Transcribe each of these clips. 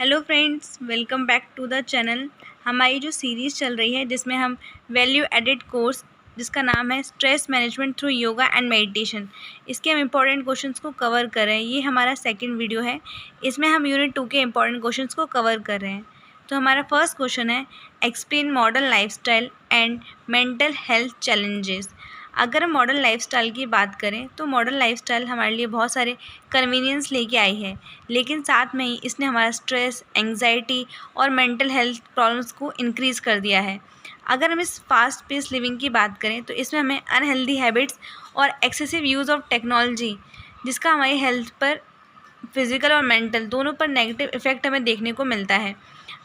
Hello friends, welcome back to the channel. हमारी जो series चल रही है जिसमें हम वैल्यू एडेड कोर्स जिसका नाम है stress management through yoga and meditation, इसके हम इम्पॉर्टेंट क्वेश्चंस को कवर कर रहे हैं। ये हमारा सेकंड वीडियो है। इसमें हम यूनिट 2 के इम्पॉर्टेंट क्वेश्चंस को कवर कर रहे हैं। तो हमारा फर्स्ट क्वेश्चन है, explain modern lifestyle and mental health challenges. अगर हम मॉडर्न लाइफस्टाइल की बात करें तो मॉडर्न लाइफस्टाइल हमारे लिए बहुत सारे कन्वीनियंस लेके आई है, लेकिन साथ में ही इसने हमारा स्ट्रेस, एंग्जाइटी और मेंटल हेल्थ प्रॉब्लम्स को इंक्रीज़ कर दिया है। अगर हम इस फास्ट पेस लिविंग की बात करें तो इसमें हमें अनहेल्दी हैबिट्स और एक्सेसिव यूज़ ऑफ टेक्नोलॉजी जिसका हमारी हेल्थ पर, फिज़िकल और मेंटल दोनों पर नेगेटिव इफ़ेक्ट हमें देखने को मिलता है।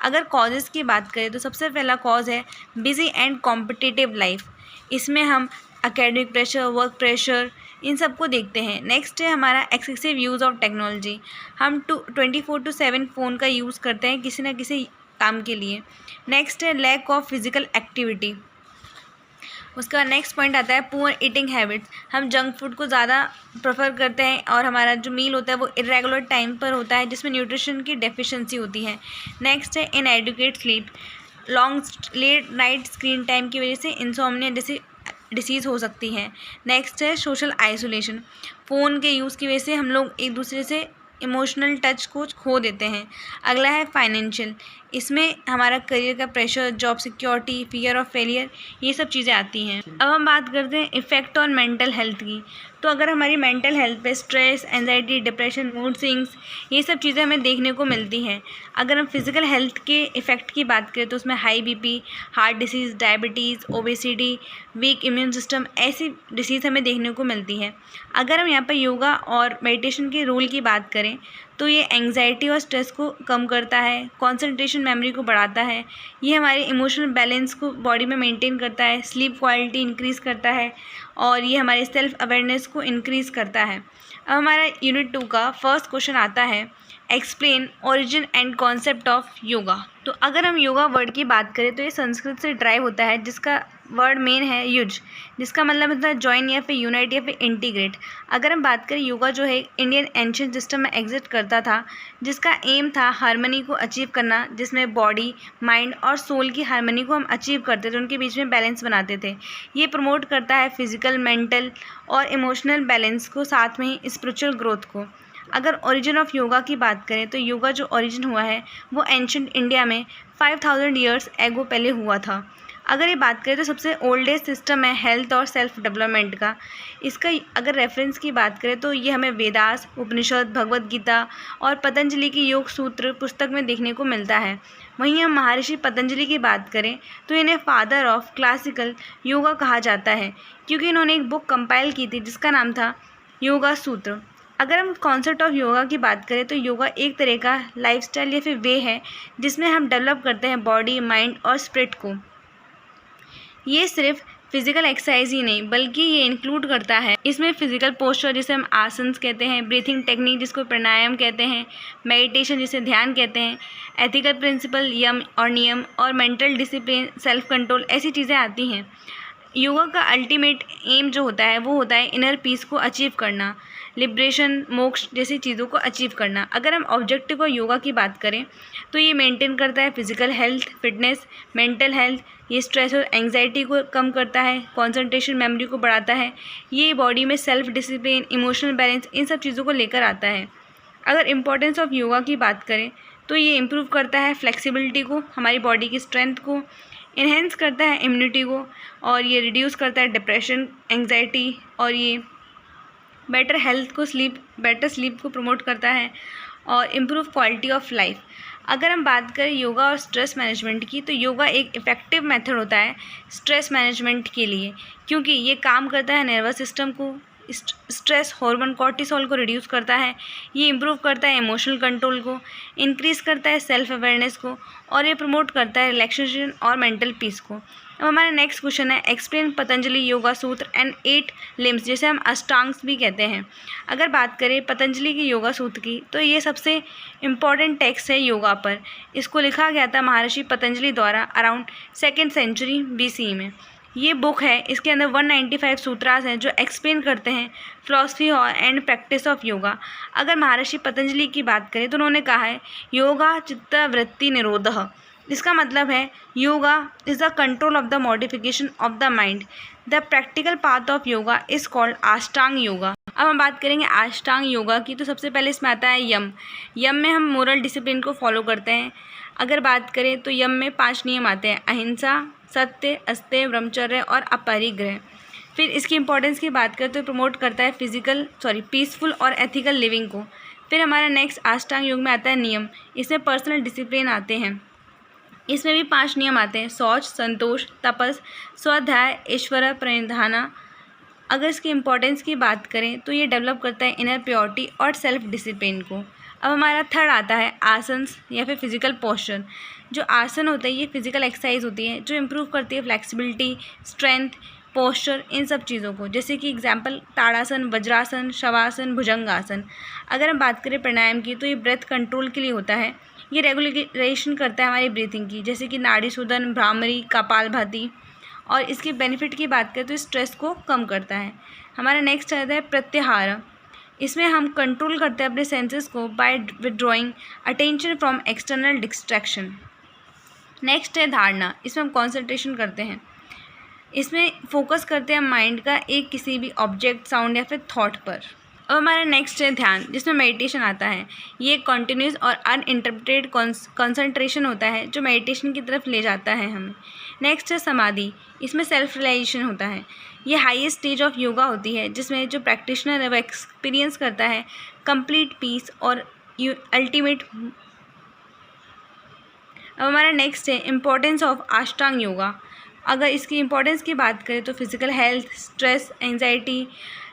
अगर कॉजेज़ की बात करें तो सबसे पहला कॉज है बिज़ी एंड कॉम्पिटिटिव लाइफ। इसमें हम एकेडमिक प्रेशर, वर्क प्रेशर, इन सब को देखते हैं। नेक्स्ट है हमारा एक्सेसिव यूज़ ऑफ टेक्नोलॉजी। हम 24/7 फ़ोन का यूज़ करते हैं किसी न किसी काम के लिए। नेक्स्ट है लैक ऑफ फिज़िकल एक्टिविटी। उसका नेक्स्ट पॉइंट आता है पुअर ईटिंग हैबिट्स। हम जंक फूड को ज़्यादा प्रेफर करते हैं और हमारा जो मील होता है वो इरेगुलर टाइम पर होता है जिसमें न्यूट्रिशन की डेफिशिएंसी होती है। नेक्स्ट है inadequate sleep. Long late night screen time की वजह से इंसोम्निया जैसे डिसीज़ हो सकती है। नेक्स्ट है सोशल आइसोलेशन। फ़ोन के यूज़ की वजह से हम लोग एक दूसरे से इमोशनल टच को खो देते हैं। अगला है फाइनेंशियल। इसमें हमारा करियर का pressure, job security, fear of failure, ये सब चीज़ें आती हैं। अब हम बात करते हैं इफ़ेक्ट ऑन मेंटल हेल्थ की। तो अगर हमारी मेंटल हेल्थ पे stress, anxiety, depression, mood swings, ये सब चीज़ें हमें देखने को मिलती हैं। अगर हम फिज़िकल हेल्थ के इफ़ेक्ट की बात करें तो उसमें high BP, heart disease, diabetes, obesity, week immune system, ऐसी डिसीज़ हमें देखने को मिलती है। अगर हम यहाँ पर योगा और मेडिटेशन के रोल की बात करें तो ये एंग्जाइटी और स्ट्रेस को कम करता है, कंसंट्रेशन, मेमोरी को बढ़ाता है, ये हमारे इमोशनल बैलेंस को बॉडी में मेंटेन करता है, स्लीप क्वालिटी इंक्रीज़ करता है और ये हमारे सेल्फ अवेयरनेस को इंक्रीज़ करता है। अब हमारा यूनिट 2 का फर्स्ट क्वेश्चन आता है, explain origin and concept of yoga. तो अगर हम योगा वर्ड की बात करें तो ये संस्कृत से ड्राइव होता है जिसका वर्ड मेन है युज, जिसका मतलब होता है जॉइन या फिर यूनाइट या फिर इंटीग्रेट। अगर हम बात करें योगा जो है इंडियन एंशिएंट सिस्टम में एग्जिस्ट करता था, जिसका एम था हार्मनी को अचीव करना, जिसमें बॉडी, माइंड और सोल की हार्मनी को हम अचीव करते थे, उनके बीच में बैलेंस बनाते थे। ये प्रमोट करता है फिजिकल, मेंटल और इमोशनल बैलेंस को, साथ में ही स्पिरिचुअल ग्रोथ को। अगर ओरिजिन ऑफ योगा की बात करें तो योगा जो ओरिजिन हुआ है वो एंशिएंट इंडिया में 5000 ईयर्स एगो पहले हुआ था। अगर ये बात करें तो सबसे ओल्डेस्ट सिस्टम है हेल्थ और सेल्फ डेवलपमेंट का। इसका अगर रेफरेंस की बात करें तो ये हमें वेदास, उपनिषद, भगवद गीता और पतंजलि की योग सूत्र पुस्तक में देखने को मिलता है। वहीं हम महर्षि पतंजलि की बात करें तो इन्हें फादर ऑफ क्लासिकल योगा कहा जाता है, क्योंकि इन्होंने एक बुक कंपाइल की थी जिसका नाम था योगा सूत्र। अगर हम कॉन्सेप्ट ऑफ योगा की बात करें तो योगा एक तरह का लाइफस्टाइल या फिर वे है जिसमें हम डेवलप करते हैं बॉडी, माइंड और स्पिरिट को। ये सिर्फ फिजिकल एक्सरसाइज ही नहीं बल्कि ये इंक्लूड करता है इसमें फिजिकल पोस्चर जिसे हम आसन्स कहते हैं, ब्रीथिंग टेक्निक जिसको प्राणायाम कहते हैं, मेडिटेशन जिसे ध्यान कहते हैं, एथिकल प्रिंसिपल, यम और नियम और मेंटल डिसिप्लिन, सेल्फ कंट्रोल, ऐसी चीज़ें आती हैं। योगा का अल्टीमेट एम जो होता है वो होता है इनर पीस को अचीव करना, लिब्रेशन, मोक्ष जैसी चीज़ों को अचीव करना। अगर हम ऑब्जेक्टिव ऑफ योगा की बात करें तो ये मेंटेन करता है physical health, fitness, mental health, ये स्ट्रेस और एंग्जाइटी को कम करता है, कंसंट्रेशन, मेमोरी को बढ़ाता है, ये बॉडी में सेल्फ डिसिप्लिन, इमोशनल बैलेंस, इन सब चीज़ों को लेकर आता है। अगर इम्पोर्टेंस ऑफ योगा की बात करें तो ये इम्प्रूव करता है फ्लेक्सिबिलिटी को, हमारी बॉडी की स्ट्रेंथ को, इन्हेंस करता है इम्यूनिटी को, और ये रिड्यूस करता है डिप्रेशन, एंग्जाइटी, और ये बेटर हेल्थ को, बेटर स्लीप को प्रमोट करता है और इम्प्रूव क्वालिटी ऑफ लाइफ। अगर हम बात करें योगा और स्ट्रेस मैनेजमेंट की तो योगा एक इफ़ेक्टिव मेथड होता है स्ट्रेस मैनेजमेंट के लिए, क्योंकि ये काम करता है नर्वस सिस्टम को, स्ट्रेस हार्मोन कॉर्टिसोल को रिड्यूस करता है, ये इम्प्रूव करता है इमोशनल कंट्रोल को, इंक्रीज़ करता है सेल्फ अवेयरनेस को, और ये प्रमोट करता है रिलैक्सेशन और मेंटल पीस को। अब हमारा नेक्स्ट क्वेश्चन है, एक्सप्लेन पतंजलि योगा सूत्र एंड 8 लिम्स जिसे हम अष्टांग्स भी कहते हैं। अगर बात करें पतंजलि की योगा सूत्र की तो ये सबसे इम्पॉर्टेंट टेक्स्ट है योगा पर। इसको लिखा गया था महर्षि पतंजलि द्वारा अराउंड 2nd सेंचुरी BCE में। ये बुक है, इसके अंदर 195 सूत्रास हैं जो एक्सप्लेन करते हैं फिलॉसफी और एंड प्रैक्टिस ऑफ योगा। अगर महर्षि पतंजलि की बात करें तो उन्होंने कहा है योगा चित्तवृत्ति निरोधः। इसका मतलब है yoga is the control of the modification of the mind. The practical path of yoga is called अष्टांग योगा। अब हम बात करेंगे अष्टांग योगा की, तो सबसे पहले इसमें आता है यम। यम में हम मोरल डिसिप्लिन को फॉलो करते हैं। अगर बात करें तो यम में 5 नियम आते हैं, अहिंसा, सत्य, अस्तेय, ब्रह्मचर्य और अपरिग्रह। फिर इसकी इंपॉर्टेंस की बात करें तो प्रमोट करता है पीसफुल और एथिकल लिविंग को। फिर हमारा नेक्स्ट अष्टांग योग में आता है नियम। इसमें पर्सनल डिसिप्लिन आते हैं। इसमें भी 5 नियम आते हैं, शौच, संतोष, तपस, स्वाध्याय, ईश्वर प्रणिधाना। अगर इसकी इंपॉर्टेंस की बात करें तो ये डेवलप करता है इनर प्योरिटी और सेल्फ डिसिप्लिन को। अब हमारा थर्ड आता है आसन्स या फिर फिजिकल पोस्चर। जो आसन होता है ये फिजिकल एक्सरसाइज होती है जो इम्प्रूव करती है फ्लेक्सिबिलिटी, स्ट्रेंथ, पोस्चर, इन सब चीज़ों को। जैसे कि एग्जांपल ताड़ासन, वज्रासन, शवासन, भुजंगासन। अगर हम बात करें प्राणायाम की तो ये ब्रेथ कंट्रोल के लिए होता है। ये रेगुलेशन करता है हमारी ब्रीथिंग की, जैसे कि नाड़ी शोधन, भ्रामरी, कपालभाति। और इसके बेनिफिट की बात करें तो स्ट्रेस को कम करता है। हमारा नेक्स्ट आता है प्रत्याहार। इसमें हम कंट्रोल करते हैं अपने सेंसेस को by withdrawing attention from external distraction. Next है धारणा। इसमें हम कॉन्सेंट्रेशन करते हैं। इसमें फोकस करते हैं माइंड का एक किसी भी ऑब्जेक्ट, साउंड या फिर थॉट पर। अब हमारा नेक्स्ट है ध्यान, जिसमें मेडिटेशन आता है। ये कॉन्टिन्यूस और अनइंटरप्टेड कॉन्सेंट्रेशन होता है जो मेडिटेशन की तरफ ले जाता है हमें। नेक्स्ट है समाधि। इसमें सेल्फ रियलाइजेशन होता है। ये हाईएस्ट स्टेज ऑफ योगा होती है जिसमें जो प्रैक्टिशनर है वो एक्सपीरियंस करता है कंप्लीट पीस और अल्टीमेट। अब हमारा नेक्स्ट है इम्पोर्टेंस ऑफ अष्टांग योगा। अगर इसकी इम्पोर्टेंस की बात करें तो physical health, stress, anxiety,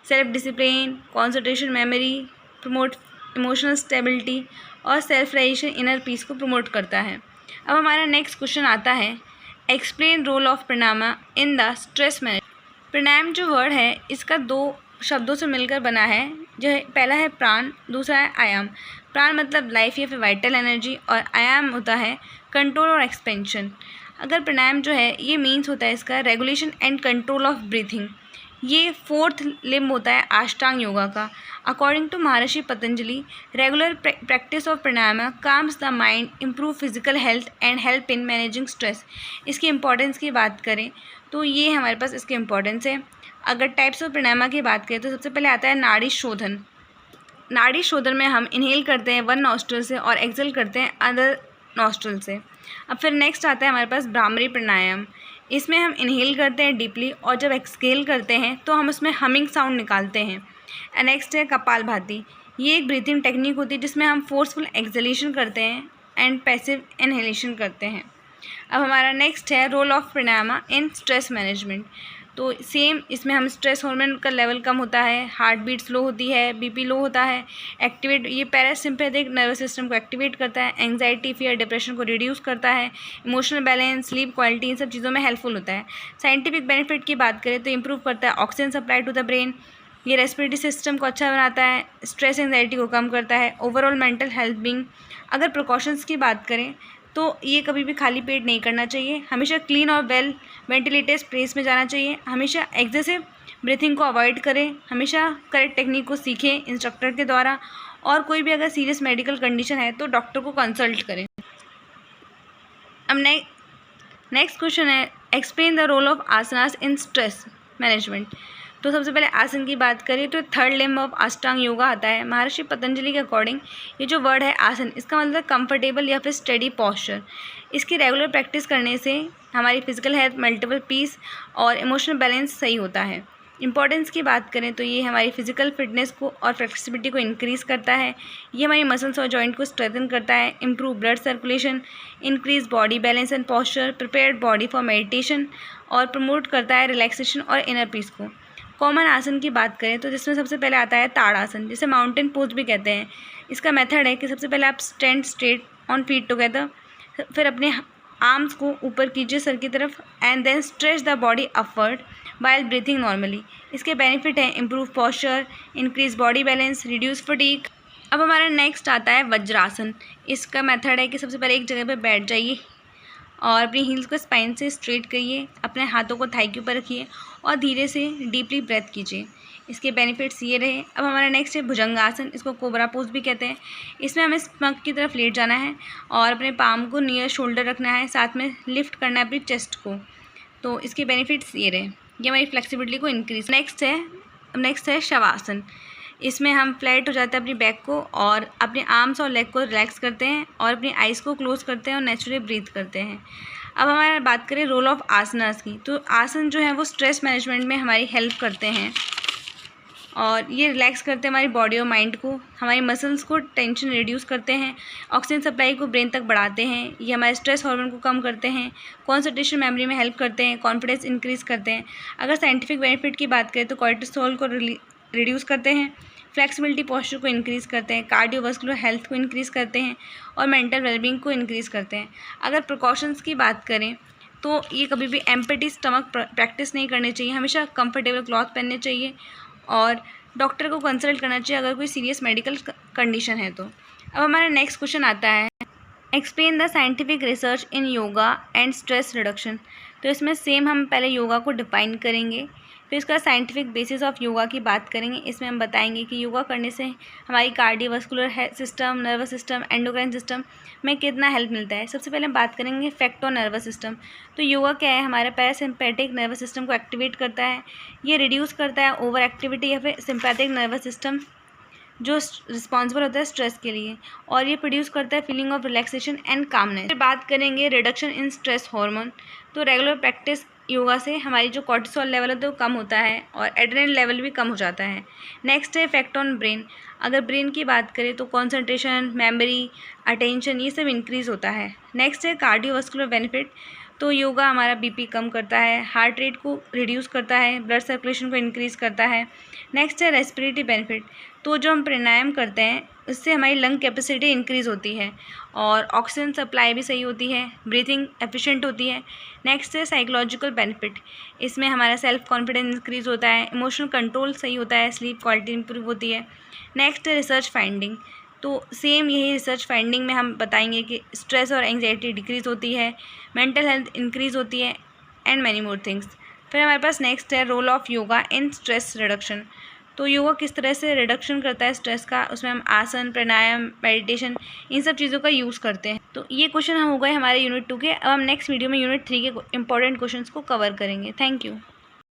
self discipline, concentration, memory, promote emotional stability और सेल्फ रियलाइजेशन, इनर पीस को प्रमोट करता है। अब हमारा नेक्स्ट क्वेश्चन आता है explain role of pranayama in the stress management. Pranayama जो वर्ड है इसका 2 शब्दों से मिलकर बना है, जो है पहला है प्राण, दूसरा है आयाम। प्राण मतलब लाइफ या फिर वाइटल एनर्जी और आयाम होता है कंट्रोल और एक्सपेंशन। अगर प्राणायाम जो है ये मीन्स होता है इसका regulation and control of breathing. ये 4th लिम्ब होता है अष्टांग योगा का। According to Maharshi Patanjali, regular practice of pranayama calms the mind, improve physical health and help in managing stress. इसकी इंपॉर्टेंस की बात करें तो ये हमारे पास इसकी इंपॉर्टेंस है। अगर टाइप्स ऑफ प्राणायाम की बात करें तो सबसे पहले आता है नाड़ी शोधन। नाड़ी शोधन में हम इनहेल करते हैं 1 नॉस्ट्रल से और एक्सहेल करते हैं अदर नॉस्ट्रल से। अब फिर नेक्स्ट आता है हमारे पास भ्रामरी प्राणायाम। इसमें हम इनहेल करते हैं डीपली और जब एक्सहेल करते हैं तो हम उसमें हमिंग साउंड निकालते हैं। नेक्स्ट है कपालभाति। ये एक ब्रीथिंग टेक्निक होती है जिसमें हम फोर्सफुल एक्सहेलेशन करते हैं एंड पैसिव इनहेलेशन करते हैं। अब हमारा नेक्स्ट है role of pranayama in stress management. तो सेम इसमें हम स्ट्रेस हार्मोन का लेवल कम होता है, हार्ट बीट स्लो होती है, बीपी लो होता है, एक्टिवेट ये पैरासिम्पैथिक नर्वस सिस्टम को एक्टिवेट करता है, एंग्जाइटी, फियर, डिप्रेशन को रिड्यूस करता है, इमोशनल बैलेंस, स्लीप क्वालिटी, इन सब चीज़ों में हेल्पफुल होता है। साइंटिफिक बेनिफिट की बात करें तो इंप्रूव करता है oxygen supply to the brain, ये रेस्पिरेटरी सिस्टम को अच्छा बनाता है, स्ट्रेस एंग्जाइटी को कम करता है, ओवरऑल मेंटल हेल्थ बीइंग। अगर प्रिकॉशंस की बात करें तो ये कभी भी खाली पेट नहीं करना चाहिए, हमेशा क्लीन और वेल वेंटिलेटेड प्लेस में जाना चाहिए, हमेशा एक्सेसिव ब्रीथिंग को अवॉइड करें, हमेशा करेक्ट टेक्निक को सीखें इंस्ट्रक्टर के द्वारा, और कोई भी अगर सीरियस मेडिकल कंडीशन है तो डॉक्टर को कंसल्ट करें। अब नेक्स्ट क्वेश्चन है explain the role of asanas in stress management. तो सबसे पहले आसन की बात करें तो 3rd लिम्ब ऑफ अष्टांग योगा आता है। महर्षि पतंजलि के अकॉर्डिंग ये जो वर्ड है आसन, इसका मतलब कंफर्टेबल या फिर स्टडी पॉस्चर। इसकी रेगुलर प्रैक्टिस करने से हमारी फिजिकल हेल्थ, मल्टीपल पीस और इमोशनल बैलेंस सही होता है। इंपॉर्टेंस की बात करें तो ये हमारी फिजिकल फिटनेस को और फ्लेक्सिबिलिटी को इंक्रीज़ करता है, ये हमारी मसल्स और जॉइंट को स्ट्रेंथन करता है, improve blood circulation, increase body balance and posture, prepared body for meditation, और प्रमोट करता है रिलैक्सेशन और इनर पीस को। कॉमन आसन की बात करें तो जिसमें सबसे पहले आता है ताड़ासन, जिसे माउंटेन पोज भी कहते हैं। इसका मेथड है कि सबसे पहले आप stand straight on feet together, फिर अपने आर्म्स को ऊपर कीजिए सर की तरफ and then stretch the body upward while breathing normally. इसके बेनिफिट हैं improve posture, increase body balance, reduce fatigue. अब हमारा नेक्स्ट आता है वज्रासन। इसका मेथड है कि सबसे पहले एक जगह पे बैठ जाइए और अपनी हील्स को स्पाइन से स्ट्रेट करिए, अपने हाथों को थाई के ऊपर रखिए और धीरे से डीपली ब्रेथ कीजिए। इसके बेनिफिट्स ये रहे। अब हमारा नेक्स्ट है भुजंगासन, इसको कोबरा पोज भी कहते हैं। इसमें हमें स्टमक की तरफ लेट जाना है और अपने पाम को नियर शोल्डर रखना है, साथ में लिफ्ट करना है अपनी चेस्ट को। तो इसके बेनिफिट्स ये रहे, ये हमारी फ्लेक्सिबिलिटी को इंक्रीज। नेक्स्ट है शवासन। इसमें हम फ्लैट हो जाते हैं अपनी बैक को और अपने आर्म्स और लेग को रिलैक्स करते हैं और अपनी आइज़ को क्लोज करते हैं और नेचुरली ब्रीथ करते हैं। अब हमारा बात करें रोल ऑफ आसनास की, तो आसन जो है वो स्ट्रेस मैनेजमेंट में हमारी हेल्प करते हैं और ये रिलैक्स करते हैं हमारी बॉडी और माइंड को, हमारी मसल्स को टेंशन रिड्यूस करते हैं, ऑक्सीजन सप्लाई को ब्रेन तक बढ़ाते हैं, ये हमारे स्ट्रेस हार्मोन को कम करते हैं, कॉन्सेंट्रेशन मेमोरी में हेल्प करते हैं, कॉन्फिडेंस इंक्रीज़ करते हैं। अगर साइंटिफिक बेनिफिट की बात करें तो कॉर्टिसोल को रिड्यूस करते हैं, फ्लेक्सिबिलिटी पोस्चर को इंक्रीज़ करते हैं, कार्डियोवास्कुलर हेल्थ को इंक्रीज़ करते हैं और मेंटल वेलबींग को इंक्रीज़ करते हैं। अगर प्रिकॉशंस की बात करें तो ये कभी भी एम्प्टी स्टमक प्रैक्टिस नहीं करनी चाहिए, हमेशा कंफर्टेबल क्लॉथ पहनने चाहिए और डॉक्टर को कंसल्ट करना चाहिए अगर कोई सीरियस मेडिकल कंडीशन है तो। अब हमारा नेक्स्ट क्वेश्चन आता है, explain the scientific research in yoga and stress reduction. तो इसमें सेम हम पहले योगा को डिफाइन करेंगे, फिर इसका साइंटिफिक बेसिस ऑफ योगा की बात करेंगे। इसमें हम बताएंगे कि योगा करने से हमारी cardiovascular system, nervous system, endocrine system में कितना हेल्प मिलता है। सबसे पहले हम बात करेंगे इफेक्ट ऑन नर्वस सिस्टम। तो योगा क्या है, हमारे पैरासिम्पैथिक नर्वस सिस्टम को एक्टिवेट करता है, ये रिड्यूस करता है ओवर एक्टिविटी या फिर सिम्पैथिक नर्वस सिस्टम जो रिस्पॉन्सिबल होता है स्ट्रेस के लिए, और ये प्रोड्यूस करता है feeling of relaxation and calmness. फिर बात करेंगे रिडक्शन इन स्ट्रेस हार्मोन। तो रेगुलर प्रैक्टिस योगा से हमारी जो कॉर्टिसोल लेवल है तो कम होता है और एड्रेनलिन लेवल भी कम हो जाता है। नेक्स्ट है इफेक्ट ऑन ब्रेन। अगर ब्रेन की बात करें तो कॉन्सेंट्रेशन, मेमोरी, अटेंशन ये सब इंक्रीज़ होता है। नेक्स्ट है कार्डियोवास्कुलर बेनिफिट। तो योगा हमारा बीपी कम करता है, हार्ट रेट को रिड्यूस करता है, ब्लड सर्कुलेशन को इंक्रीज़ करता है। नेक्स्ट है रेस्पिरेटरी बेनिफिट। तो जो हम प्राणायाम करते हैं उससे हमारी लंग कैपेसिटी इंक्रीज़ होती है और ऑक्सीजन सप्लाई भी सही होती है, ब्रीथिंग एफिशिएंट होती है। नेक्स्ट है साइकोलॉजिकल बेनिफिट। इसमें हमारा सेल्फ कॉन्फिडेंस इंक्रीज़ होता है, इमोशनल कंट्रोल सही होता है, स्लीप क्वालिटी इंप्रूव होती है। नेक्स्ट है रिसर्च फाइंडिंग। तो सेम यही रिसर्च फाइंडिंग में हम बताएंगे कि स्ट्रेस और एंग्जाइटी डिक्रीज़ होती है, मेंटल हेल्थ इंक्रीज़ होती है एंड मैनी मोर थिंग्स। फिर हमारे पास नेक्स्ट है role of yoga in stress reduction. तो योगा किस तरह से रिडक्शन करता है स्ट्रेस का, उसमें हम आसन, प्राणायाम, मेडिटेशन इन सब चीज़ों का यूज़ करते हैं। तो ये क्वेश्चन हो गए हमारे यूनिट 2 के। अब हम नेक्स्ट वीडियो में यूनिट 3 के इंपॉर्टेंट क्वेश्चंस को कवर करेंगे। Thank you.